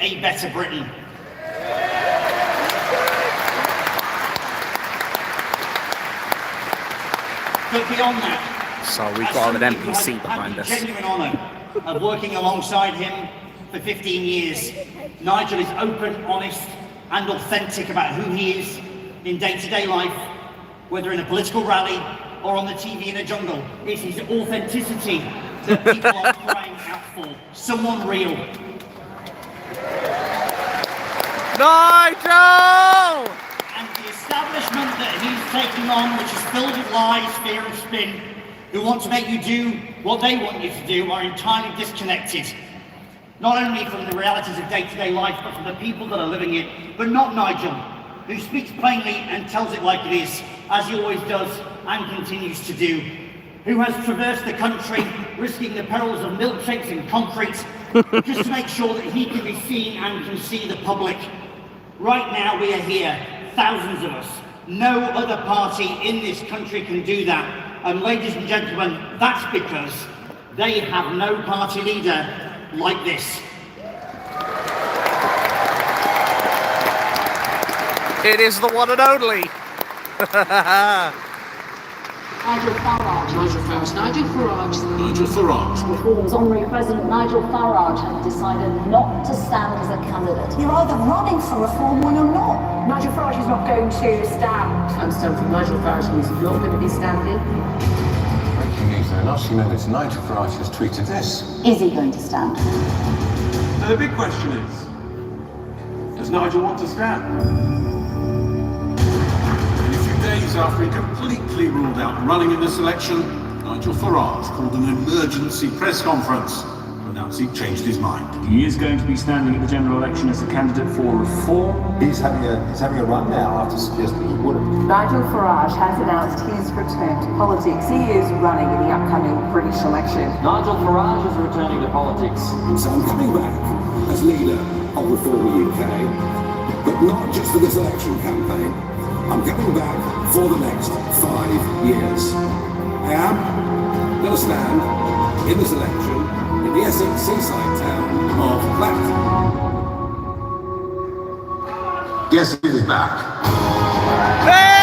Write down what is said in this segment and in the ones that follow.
a better Britain. But beyond that, so we've got an NPC behind us. Genuine honour of working alongside him for 15 years. Nigel is open, honest, and authentic about who he is in day-to-day life, whether in a political rally or on the TV in a jungle. It's his authenticity that people are crying out for. Someone real. Nigel! And the establishment that he's taking on, which is filled with lies, fear and spin, who want to make you do what they want you to do, are entirely disconnected. Not only from the realities of day-to-day life, but from the people that are living it. But not Nigel, who speaks plainly and tells it like it is, as he always does and continues to do. Who has traversed the country, risking the perils of milkshakes and concrete, just to make sure that he can be seen and can see the public. Right now we are here, thousands of us. No other party in this country can do that. And ladies and gentlemen, that's because they have no party leader like this. It is the one and only. Nigel Farage. Nigel Farage. Nigel Farage. Nigel Farage. Reform's honorary president Nigel Farage has decided not to stand as a candidate. You're either running for reform or you're not. Nigel Farage is not going to stand. I'm standing for Nigel Farage means you're going to be standing. Breaking news there. Last few minutes, Nigel Farage has tweeted this. Is he going to stand? Now the big question is, does Nigel want to stand? Days after he completely ruled out running in this election, Nigel Farage called an emergency press conference to announce he'd changed his mind. He is going to be standing at the general election as a candidate for reform. He's having a run now after suggesting he wouldn't. Nigel Farage has announced his return to politics. He is running in the upcoming British election. Nigel Farage is returning to politics. So I'm coming back as leader of Reform UK, but not just for this election campaign. I'm coming back for the next 5 years. I am going to stand in this election in the Essex seaside town of Blackpool. Guess who's back? Hey!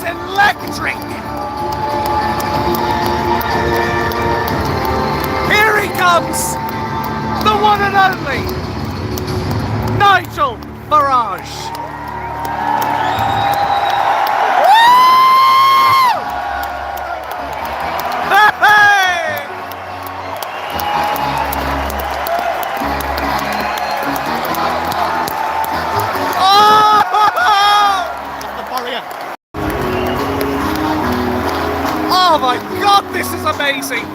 Electric! Here he comes! The one and only Nigel Farage! Hey! Oh! The barrier! Oh my God, this is amazing!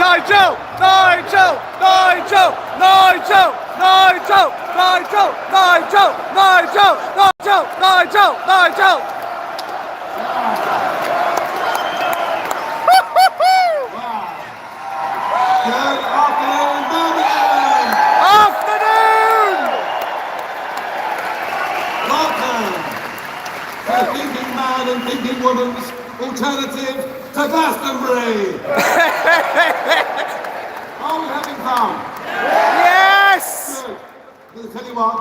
Nigel! Nigel! Nigel! Nigel! Nigel! Nigel! Nigel! Nigel! Nigel! Nigel! Nigel! Good afternoon, Birmingham! Afternoon! Welcome to the thinking man and thinking woman's alternative to Glastonbury! Are we having fun? Yes! Good. I'm going to tell you what,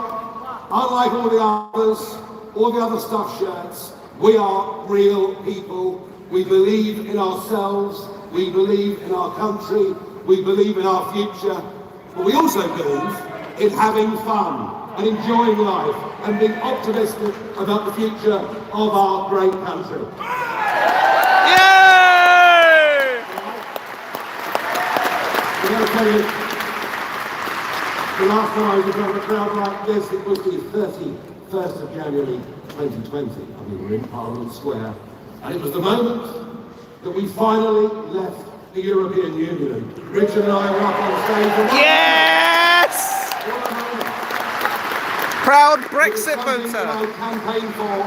unlike all the other stuffed shirts, we are real people. We believe in ourselves, we believe in our country, we believe in our future, but we also believe in having fun. and enjoying life and being optimistic about the future of our great country. Yay! I'm going to tell you, the last time I was in front of a crowd like this, it was the 31st of January 2020. I mean, we're in Parliament Square, and it was the moment that we finally left the European Union. Richard and I were up on stage. And Yes! Proud Brexit voter. I voter. campaigned for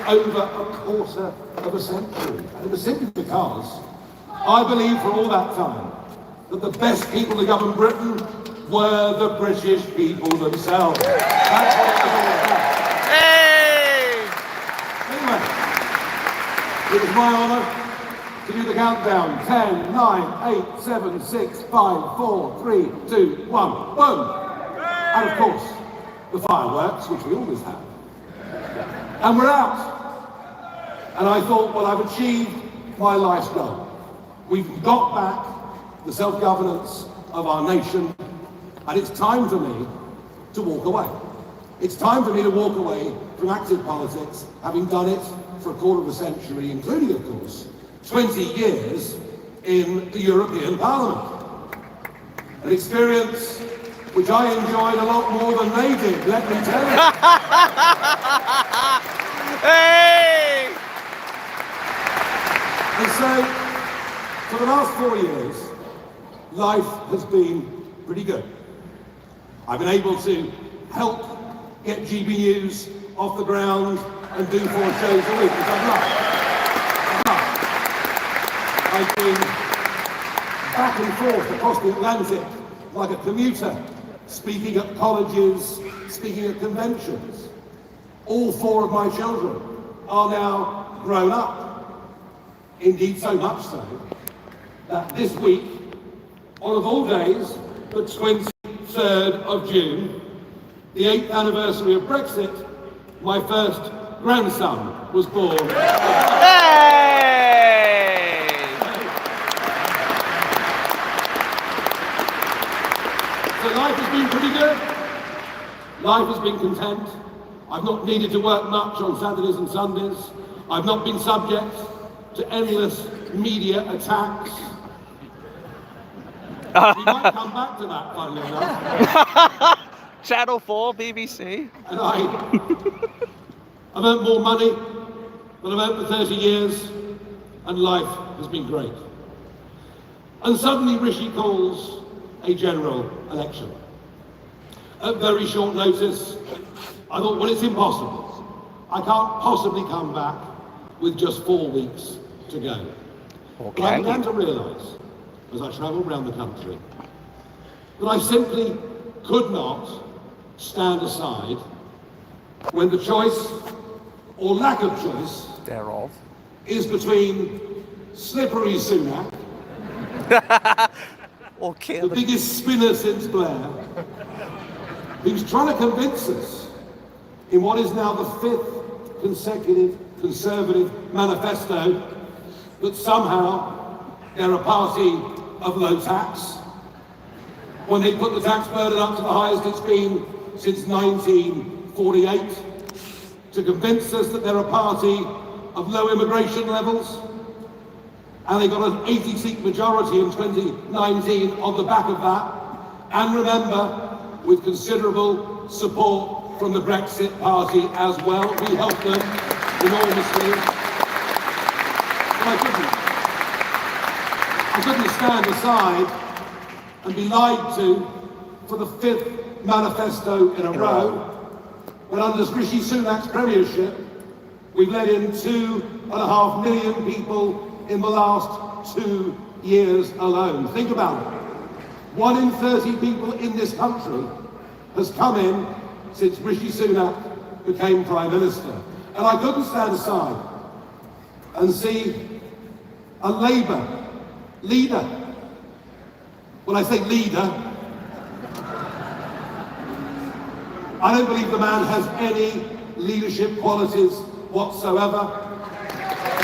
over a quarter of a century. And it was simply because I believed for all that time that the best people to govern Britain were the British people themselves. That's what it was all about. Hey! Anyway, it was my honour to do the countdown. 10, 9, 8, 7, 6, 5, 4, 3, 2, 1, boom! And of course, the fireworks, which we always have. And we're out. And I thought, well, I've achieved my life's goal. We've got back the self-governance of our nation, and it's time for me to walk away. It's time for me to walk away from active politics, having done it for a quarter of a century, including, of course, 20 years in the European Parliament. An experience which I enjoyed a lot more than they did, let me tell you. Hey! And so, for the last 4 years, life has been pretty good. I've been able to help get GB News off the ground and do 4 shows a week, which I've loved. I've been back and forth across the Atlantic like a commuter, speaking at colleges, speaking at conventions. All 4 of my children are now grown up. Indeed, so much so that this week, on of all days, the 23rd of June, the 8th anniversary of Brexit, my first grandson was born. So life has been pretty good. Life has been content. I've not needed to work much on Saturdays and Sundays. I've not been subject to endless media attacks. We might come back to that, funnily enough. Channel 4, BBC. And I've earned more money than I've earned for 30 years, and life has been great. And suddenly Rishi calls a general election. At very short notice, I thought, well, it's impossible. I can't possibly come back with just 4 weeks to go. Okay. But I began to realise, as I travelled around the country, that I simply could not stand aside when the choice, or lack of choice, thereof, is between slippery Sunak, or kill the biggest spinner since Blair, who's trying to convince us in what is now the 5th consecutive Conservative manifesto that somehow they're a party of low tax, when they put the tax burden up to the highest it's been since 1948, to convince us that they're a party of low immigration levels, and they got an 80-seat majority in 2019 on the back of that, and remember, with considerable support from the Brexit Party as well. We helped them enormously. But I couldn't stand aside and be lied to for the 5th manifesto in a row, when under Rishi Sunak's premiership, we've let in 2.5 million people in the last 2 years alone. Think about it. 1 in 30 people in this country has come in since Rishi Sunak became Prime Minister. And I couldn't stand aside and see a Labour leader. When I say leader, I don't believe the man has any leadership qualities whatsoever.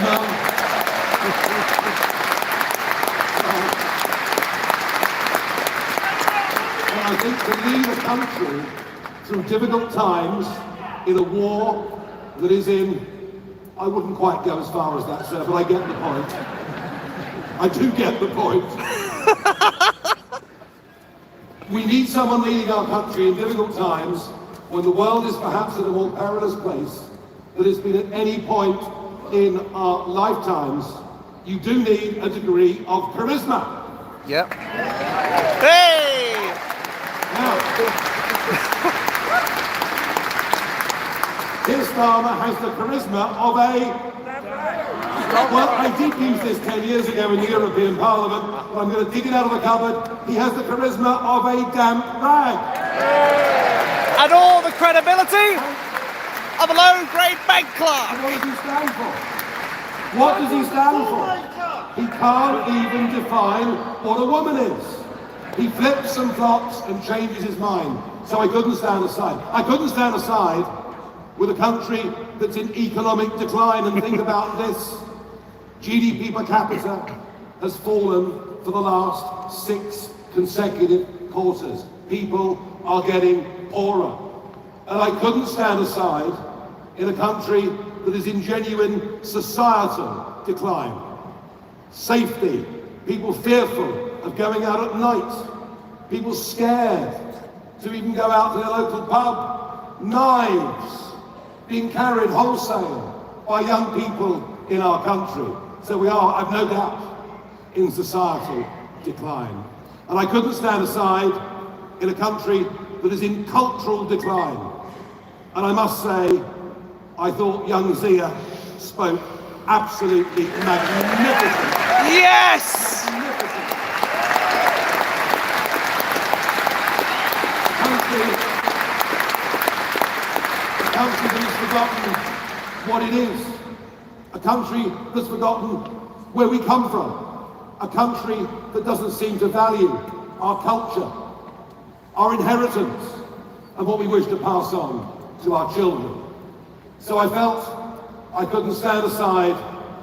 No. I think to lead a country through difficult times in a war that is in, I wouldn't quite go as far as that, sir, but I get the point. I do get the point. We need someone leading our country in difficult times when the world is perhaps in a more perilous place than it's been at any point in our lifetimes. You do need a degree of charisma. Yep. Hey! Now, Keir Starmer has the charisma of a... Well, I did use this 10 years ago in the European Parliament, but I'm going to dig it out of the cupboard. He has the charisma of a damp rag. And all the credibility of a low-grade bank clerk. What does he stand for? What does he stand for? He can't even define what a woman is. He flips and flops and changes his mind. So I couldn't stand aside. I couldn't stand aside with a country that's in economic decline, and think about this. GDP per capita has fallen for the last 6 consecutive quarters. People are getting poorer. And I couldn't stand aside in a country that is in genuine societal decline. Safety, people fearful of going out at night, people scared to even go out to their local pub, knives being carried wholesale by young people in our country. So we are, I've no doubt, in societal decline. And I couldn't stand aside in a country that is in cultural decline. And I must say, I thought young Zia spoke absolutely magnificent. Yes! Magnificent. A country that has forgotten what it is. A country that's forgotten where we come from. A country that doesn't seem to value our culture, our inheritance, and what we wish to pass on to our children. So I felt I couldn't stand aside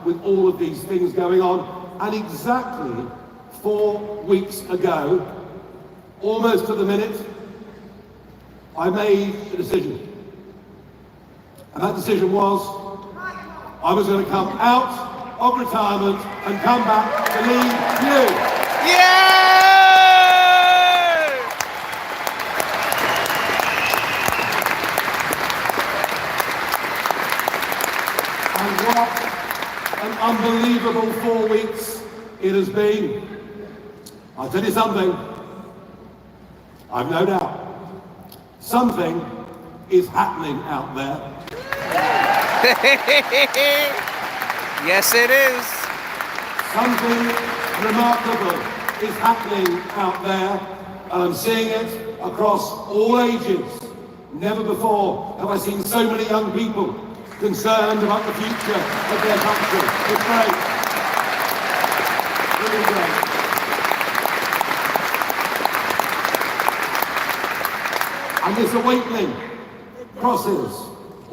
with all of these things going on. And exactly 4 weeks ago, almost to the minute, I made a decision. And that decision was, I was going to come out of retirement and come back to lead you. Yeah! And what an unbelievable 4 weeks it has been. I'll tell you something, I've no doubt. Something is happening out there. Yes, it is. Something remarkable is happening out there, and I'm seeing it across all ages. Never before have I seen so many young people concerned about the future of their country. It's great. Really great. And this awakening crosses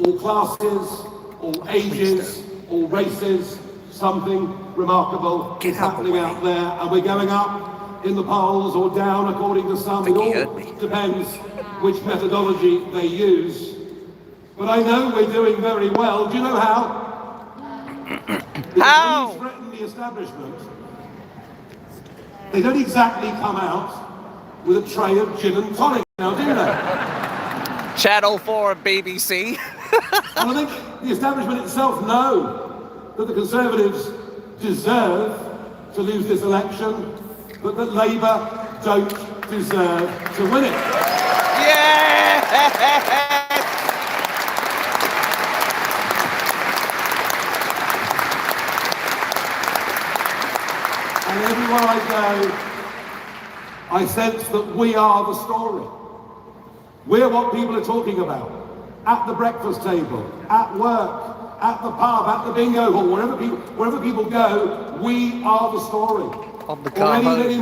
all classes, all ages, all races. Something remarkable is happening out there, and we're going up in the polls or down according to some. It all depends which methodology they use. But I know we're doing very well. Do you know how? How? When you threaten the establishment, they don't exactly come out with a tray of gin and tonic now, do they? Channel 4 BBC. And I think the establishment itself know that the Conservatives deserve to lose this election, but that Labour don't deserve to win it. Yeah! And everywhere I go, I sense that we are the story. We're what people are talking about. At the breakfast table, at work, at the pub, at the bingo hall, wherever people go, we are the story. On the car Already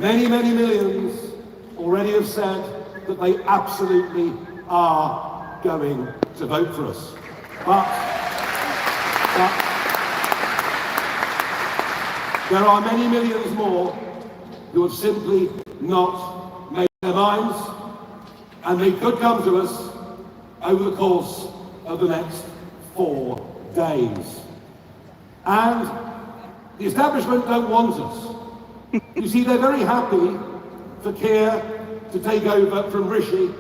many millions already have said that they absolutely are going to vote for us. But there are many millions more who have simply not made their minds. And they could come to us over the course of the next 4 days. And the establishment don't want us. You see, they're very happy for Keir to take over from Rishi,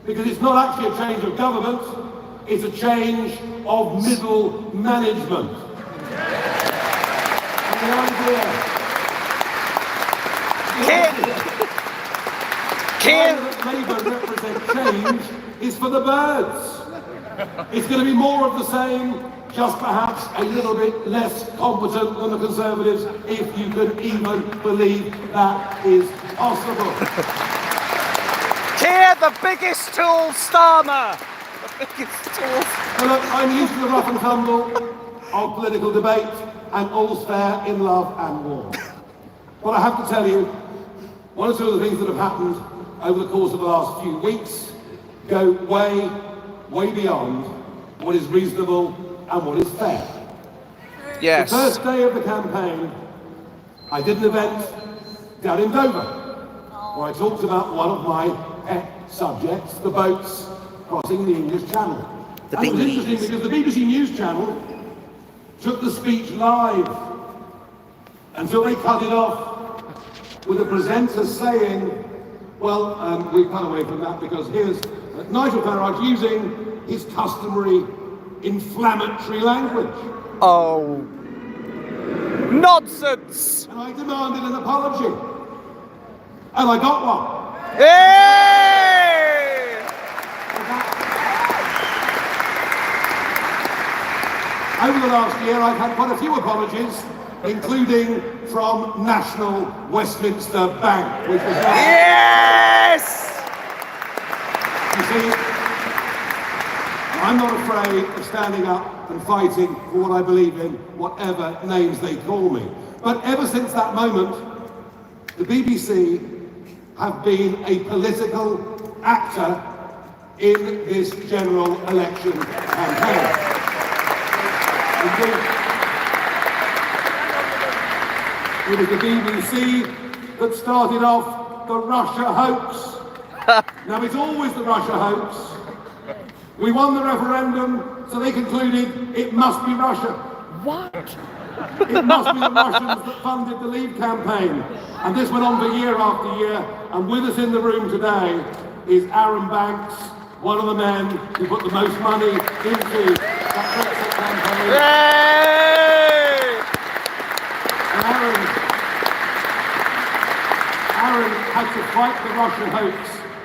because it's not actually a change of government, it's a change of middle management. And the idea that Labour represent change is for the birds. It's going to be more of the same, just perhaps a little bit less competent than the Conservatives, if you can even believe that is possible. Keir, the biggest tool, Starmer. The biggest tool. Well, look, I'm used to the rough and tumble of political debate, and all's fair in love and war. But I have to tell you, one or two of the things that have happened over the course of the last few weeks go way, way beyond what is reasonable and what is fair. Yes. The first day of the campaign, I did an event down in Dover, where I talked about one of my pet subjects, the boats crossing the English Channel. And it was interesting because the BBC News Channel took the speech live until they cut it off with the presenter saying, well, we've cut away from that because here's Nigel Farage using his customary inflammatory language. Oh, nonsense! And I demanded an apology. And I got one. Hey! Over the last year, I've had quite a few apologies, including from National Westminster Bank, which was not... Yes! You see, I'm not afraid of standing up and fighting for what I believe in, whatever names they call me. But ever since that moment, the BBC have been a political actor in this general election campaign. Indeed, it was the BBC that started off the Russia hoax. Now, it's always the Russia hoax. We won the referendum, so they concluded it must be Russia. What? It must be the Russians that funded the Leave campaign. And this went on for year after year. And with us in the room today is Aaron Banks, one of the men who put the most money into that Brexit campaign. Yay! And Aaron had to fight the Russian hoax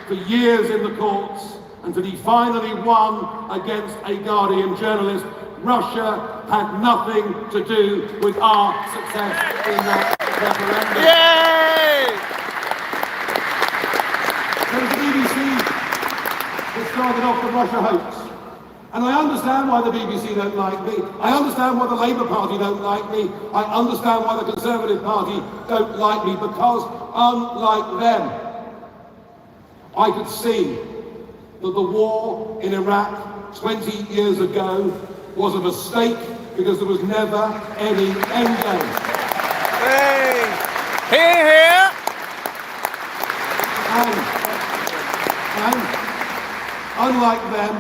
for years in the courts until he finally won against a Guardian journalist. Russia had nothing to do with our success in that referendum. Yay! So the BBC has started off the Russia hoax. And I understand why the BBC don't like me. I understand why the Labour Party don't like me. I understand why the Conservative Party don't like me, because unlike them, I could see that the war in Iraq 20 years ago was a mistake because there was never any end game. Hey! Here! And unlike them,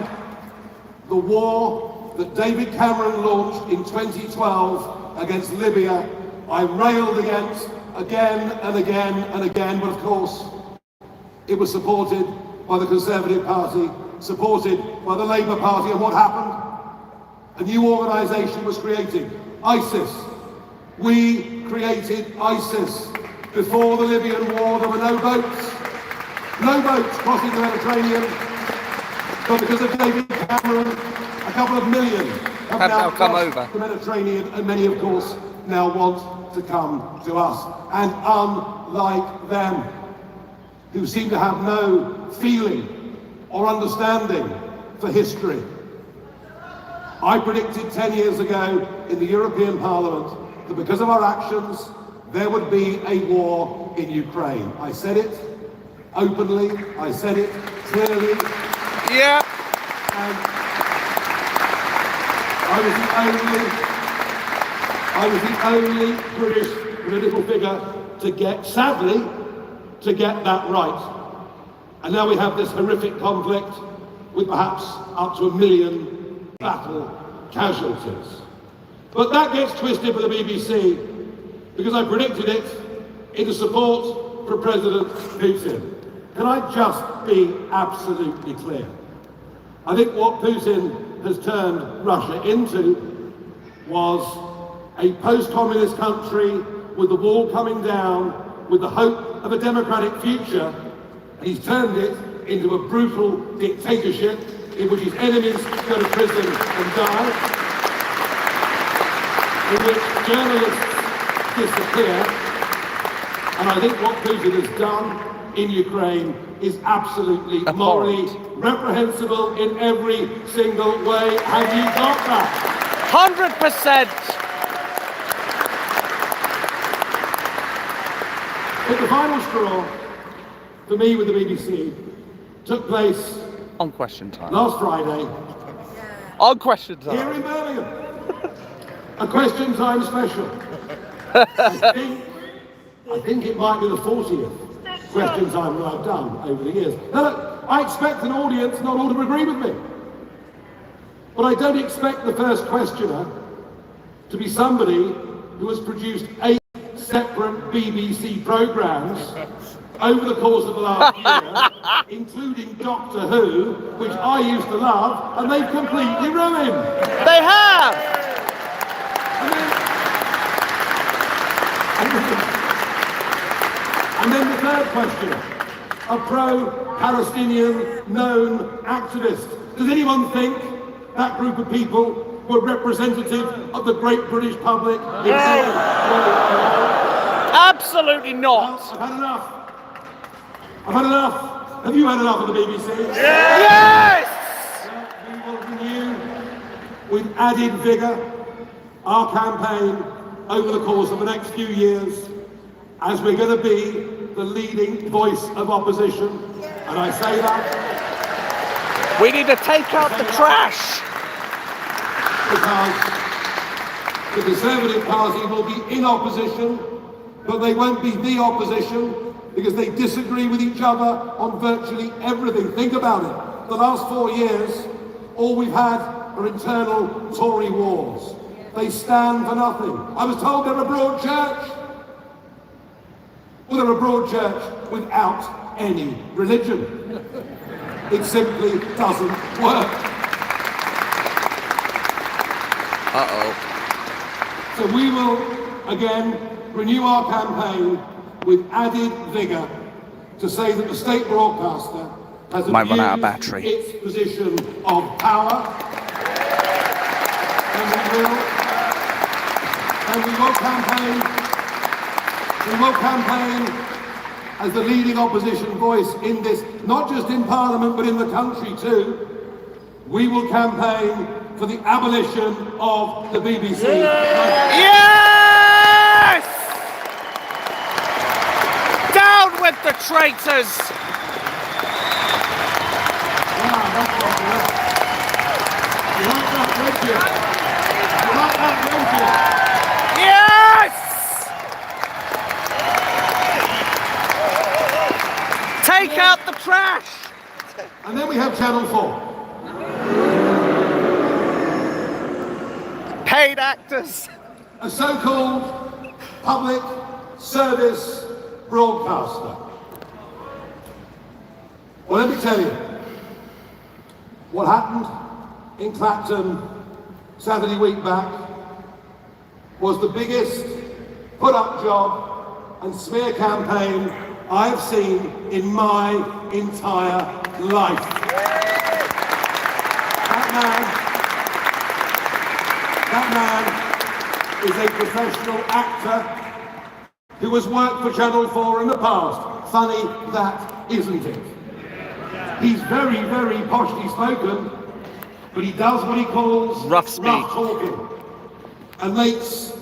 the war that David Cameron launched in 2012 against Libya, I railed against again and again and again, but of course, it was supported by the Conservative Party, supported by the Labour Party, and what happened? A new organisation was created, ISIS. We created ISIS. Before the Libyan war, there were no boats crossing the Mediterranean. But because of David Cameron, a couple of million have now come crossed over the Mediterranean, and many, of course, now want to come to us. And unlike them, who seem to have no feeling or understanding for history, I predicted 10 years ago in the European Parliament that because of our actions, there would be a war in Ukraine. I said it openly, I said it clearly. Yeah. And I was the only British political figure to get, sadly, to get that right. And now we have this horrific conflict with perhaps up to 1 million battle casualties. But that gets twisted for the BBC because I predicted it into support for President Putin. Can I just be absolutely clear? I think what Putin has turned Russia into was a post-communist country with the wall coming down, with the hope of a democratic future. He's turned it into a brutal dictatorship in which his enemies go to prison and die, in which journalists disappear. And I think what Putin has done in Ukraine is absolutely morally reprehensible in every single way. Have you got that? 100%. But the final straw for me with the BBC took place on Question Time last Friday. On Question Time Here in Birmingham. A Question Time special. I think it might be the 40th Question Time that I've done over the years. Now look, I expect an audience not all to agree with me. But I don't expect the first questioner to be somebody who has produced 8 separate BBC programmes over the course of the last year, including Doctor Who, which I used to love, and they've completely ruined. They have! And then the third questioner, a pro-Palestinian known activist. Does anyone think that group of people were representative of the great British public? Absolutely not. I've had enough. I've had enough. Have you had enough of the BBC? Yes! We will renew with added vigour our campaign over the course of the next few years, as we're going to be the leading voice of opposition. And I say that we need to take out the trash. Because the Conservative Party will be in opposition, but they won't be the opposition because they disagree with each other on virtually everything. Think about it. The last 4 years, all we've had are internal Tory wars. They stand for nothing. I was told they're a broad church. Well, they're a broad church without any religion. It simply doesn't work. So we will, again, renew our campaign with added vigour to say that the state broadcaster has abused its position of power. And we will campaign as the leading opposition voice in this, not just in Parliament, but in the country too. We will campaign for the abolition of the BBC. Yes! Down with the traitors! Wow, that's what you like. You like that, don't you? You like that, don't you? Yes! Take out the trash! And then we have Channel 4. Paid actors. A so-called public service broadcaster. Well, let me tell you, what happened in Clacton Saturday week back was the biggest put-up job and smear campaign I've seen in my entire life. That man is a professional actor who has worked for Channel 4 in the past. Funny that, isn't it? He's very, very poshly spoken, but he does what he calls rough talking and makes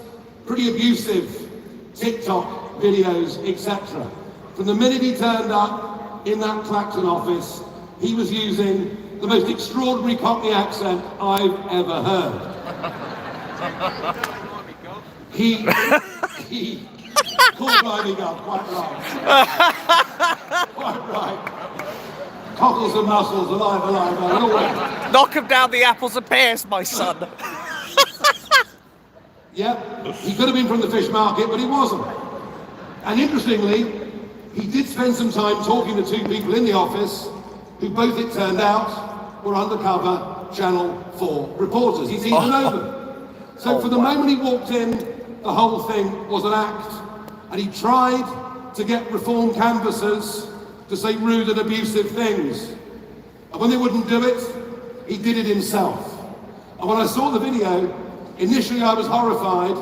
pretty abusive TikTok videos, etc. From the minute he turned up in that Clacton office, he was using the most extraordinary Cockney accent I've ever heard. He called Blimey God, quite right. Quite right. Cockles and mussels, alive, alive, alive. Knock him down the apples and pears, my son. Yep, he could have been from the fish market, but he wasn't. And interestingly, he did spend some time talking to two people in the office who both, it turned out, were undercover Channel 4 reporters. He's even know them. So for the moment he walked in, the whole thing was an act. And he tried to get reform canvassers to say rude and abusive things. And when they wouldn't do it, he did it himself. And when I saw the video, initially I was horrified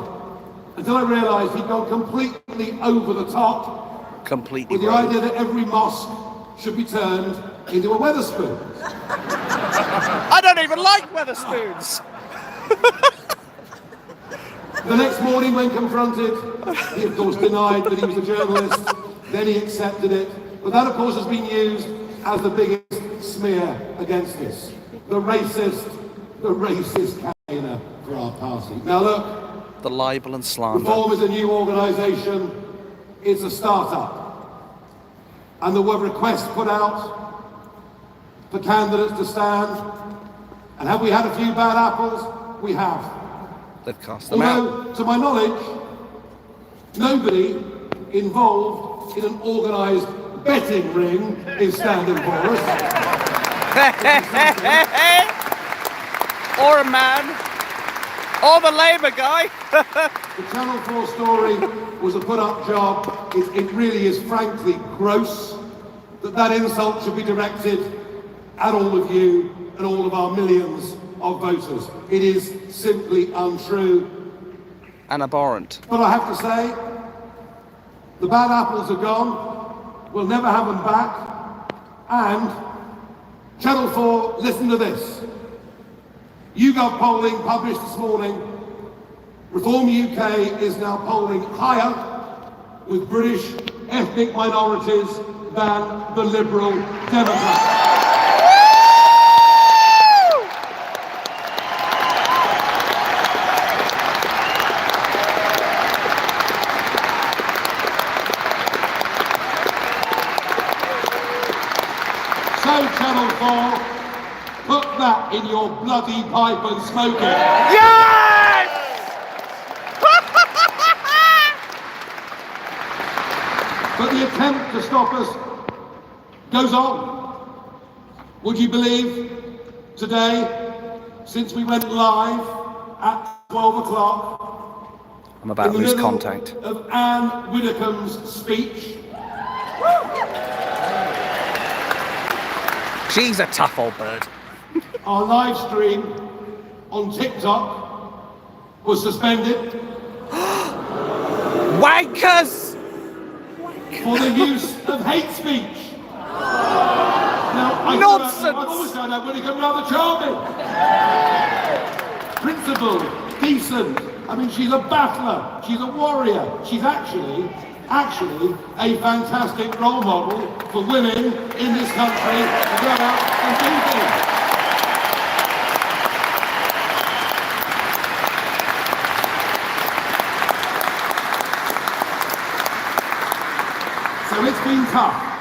until I realised he'd gone completely over the top Completely with the right. idea that every mosque should be turned into a Wetherspoon. I don't even like Wetherspoons. The next morning when confronted, he of course denied that he was a journalist, then he accepted it. But that of course has been used as the biggest smear against us. The racist campaigner for our party. Now look, The libel and slander. Reform is a new organisation, it's a start-up. And there were requests put out for candidates to stand. And have we had a few bad apples? We have. They've cast them out. Although, to my knowledge, nobody involved in an organised betting ring is standing for us. Or a man. Or the Labour guy. The Channel 4 story was a put-up job. It really is frankly gross that insult should be directed at all of you and all of our millions of voters. It is simply untrue. And abhorrent. But I have to say, the bad apples are gone. We'll never have them back. And Channel 4, listen to this. YouGov polling published this morning. Reform UK is now polling higher with British ethnic minorities than the Liberal Democrats. So Channel 4, put that in your bloody pipe and smoke it. Yes! But the attempt to stop us goes on. Would you believe today, since we went live at 12 o'clock, I'm about to in the lose middle contact. of Anne Widdecombe's speech, She's a tough old bird. our live stream on TikTok was suspended Wankers! for the use of hate speech. Now, Nonsense! I've always found out Widdecombe rather charming. Principled, decent. I mean, she's a battler. She's a warrior. She's actually a fantastic role model for women in this country to go out and do things. So it's been tough.